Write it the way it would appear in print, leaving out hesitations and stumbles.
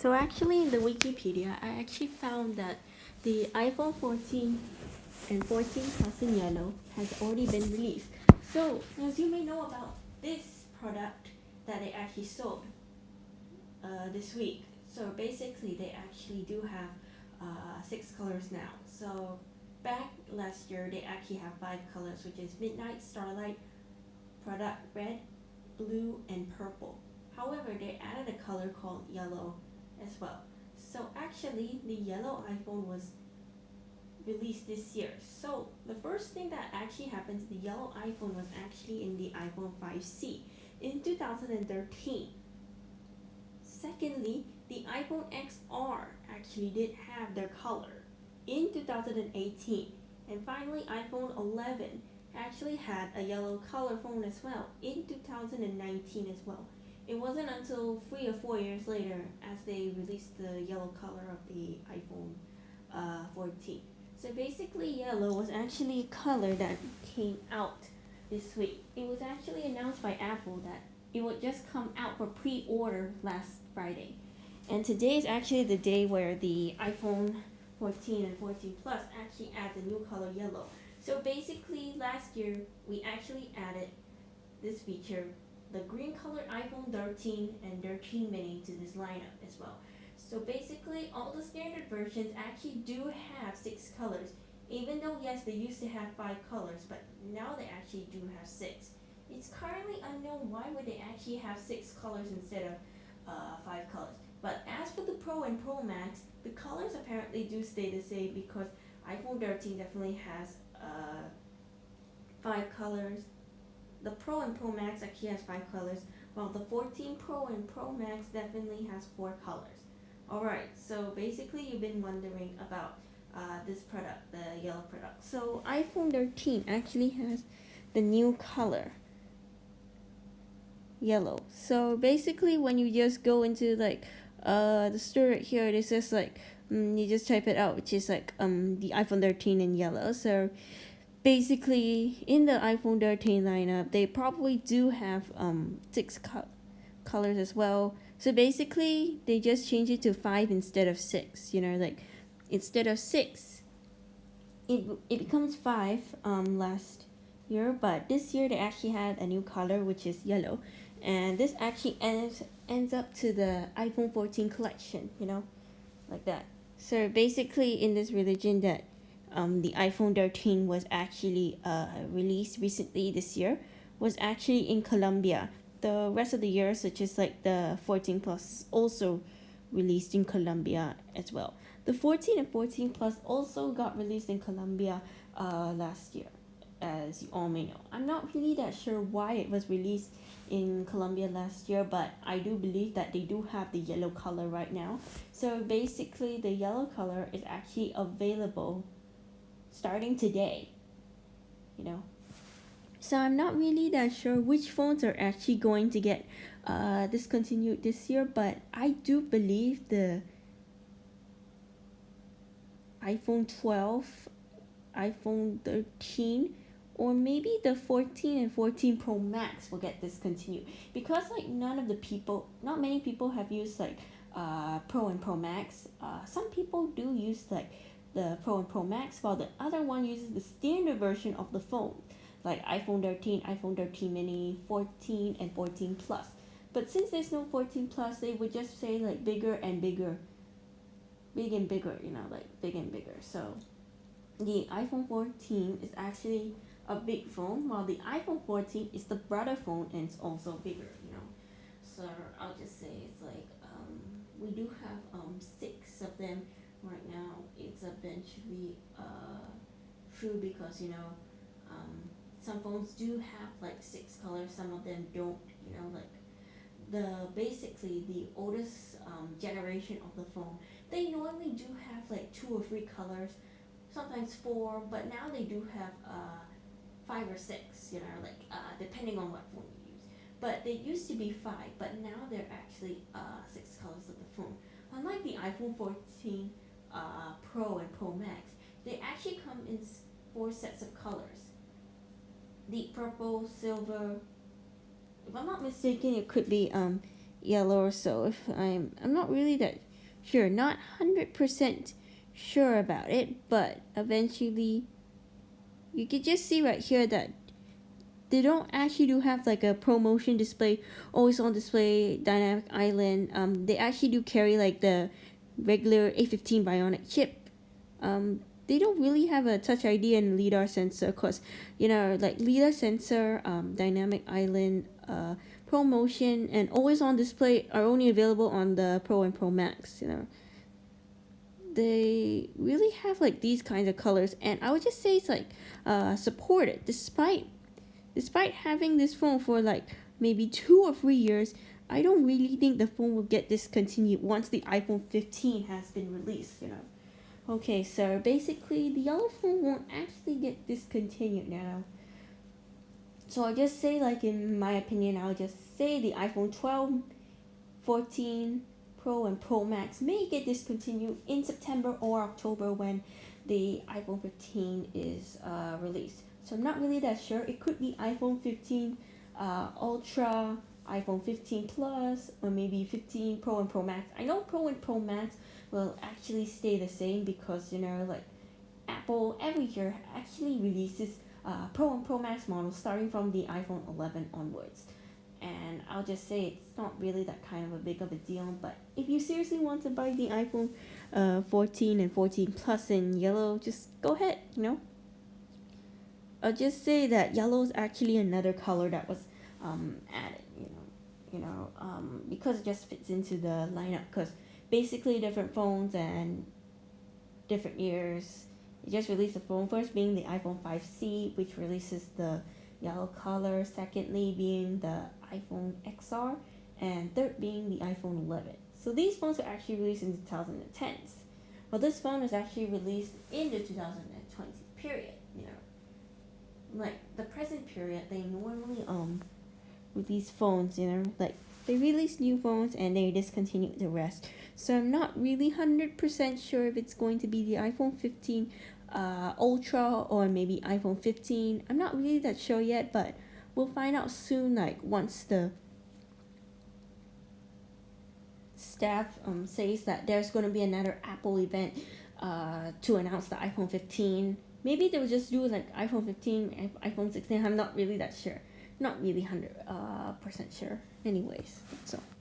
So actually in the Wikipedia, I actually found that the iPhone 14 and 14 Plus in yellow has already been released. So as you may know about this product that they actually sold this week. So basically they actually do have 6 colors now. So back last year they actually have 5 colors, which is Midnight, Starlight, Product Red, Blue, and Purple. However, they added a color called yellow as well. So actually the yellow iPhone was released this year. So the first thing that actually happened to the yellow iPhone was actually in the iPhone 5C in 2013. Secondly, the iPhone XR actually did have their color in 2018. And finally, iPhone 11 actually had a yellow color phone as well in 2019 as well. It wasn't until 3 or 4 years later as they released the yellow color of the iPhone 14. So basically, yellow was actually a color that came out this week. It was actually announced by Apple that it would just come out for pre-order last Friday. And today is actually the day where the iPhone 14 and 14 Plus actually adds a new color yellow. So basically last year we actually added this feature, the green colored iPhone 13 and 13 mini to this lineup as well. So basically all the standard versions actually do have 6 colors, even though yes they used to have 5 colors, but now they actually do have 6. It's currently unknown why would they actually have 6 colors instead of 5 colors. But as for the Pro and Pro Max, the colors apparently do stay the same because iPhone 13 definitely has 5 colors. The Pro and Pro Max actually has 5 colors, while the 14 Pro and Pro Max definitely has 4 colors. Alright, so basically you've been wondering about this product, the yellow product. So iPhone 13 actually has the new color yellow. So basically when you just go into like the store right here, it says like you just type it out, which is like the iPhone 13 in yellow. So basically in the iPhone 13 lineup they probably do have 6 colors as well. So basically they just change it to 5 instead of 6, like instead of 6 it becomes 5 last year, but this year they actually had a new color which is yellow, and this actually ends up to the iPhone 14 collection, like that. So basically in this religion that the iPhone 13 was actually released recently this year was actually in Colombia. The rest of the year, such as like the 14 Plus, also released in Colombia as well. The 14 and 14 Plus also got released in Colombia last year, as you all may know. I'm not really that sure why it was released in Colombia last year, but I do believe that they do have the yellow color right now. So basically the yellow color is actually available starting today, So I'm not really that sure which phones are actually going to get discontinued this year, but I do believe the iPhone 12, iPhone 13, or maybe the 14 and 14 Pro Max will get discontinued, because like not many people have used like Pro and Pro Max. Some people do use like the Pro and Pro Max, while the other one uses the standard version of the phone, like iPhone 13, iPhone 13 mini, 14 and 14 Plus. But since there's no 14 Plus, they would just say like bigger and bigger, big and bigger, like big and bigger. So the iPhone 14 is actually a big phone, while the iPhone 14 is the brother phone and it's also bigger. So I'll just say it's like we do have 6 of them right now. It's eventually true because some phones do have like 6 colors, some of them don't. Like basically the oldest generation of the phone, they normally do have like 2 or 3 colors, sometimes 4, but now they do have 5 or 6, like depending on what phone you use. But they used to be 5, but now they're actually 6 colors of the phone. Unlike the iPhone 14 Pro and Pro Max, they actually come in 4 sets of colors: deep purple, silver. If I'm not mistaken, it could be yellow or so. If I'm not really that sure, not 100% sure about it, but eventually you can just see right here that they don't actually do have like a promotion display, always on display, dynamic island. They actually do carry like the regular A15 bionic chip. They don't really have a touch ID and lidar sensor, cause like lidar sensor, dynamic island, promotion, and always on display are only available on the Pro and Pro Max. They really have like these kinds of colors, and I would just say it's like supported despite having this phone for like maybe 2 or 3 years. I don't really think the phone will get discontinued once the iPhone 15 has been released. Okay, so basically the yellow phone won't actually get discontinued now. So I'll just say, like, in my opinion, I'll just say the iPhone 12, 14 Pro and Pro Max may get discontinued in September or October when the iPhone 15 is released. So I'm not really that sure. It could be iPhone 15 Ultra, iPhone 15 Plus, or maybe 15 Pro and Pro Max. I know Pro and Pro Max will actually stay the same because like Apple every year actually releases Pro and Pro Max models starting from the iPhone 11 onwards. And I'll just say it's not really that kind of a big of a deal, but if you seriously want to buy the iPhone 14 and 14 Plus in yellow, just go ahead. I'll just say that yellow is actually another color that was added, because it just fits into the lineup, because basically different phones and different years. It just released a phone, first being the iPhone 5C, which releases the yellow color, secondly being the iPhone XR, and third being the iPhone 11. So these phones were actually released in the 2010s. Well, this phone was actually released in the 2020 period. Like the present period, they normally release phones. Like they release new phones and they discontinue the rest. So I'm not really 100% sure if it's going to be the iPhone 15 Ultra or maybe iPhone 15. I'm not really that sure yet, but we'll find out soon, like once the staff says that there's going to be another Apple event to announce the iPhone 15. Maybe they'll just do like iPhone 15, iPhone 16. I'm not really that sure. Not really 100% sure. Anyways, so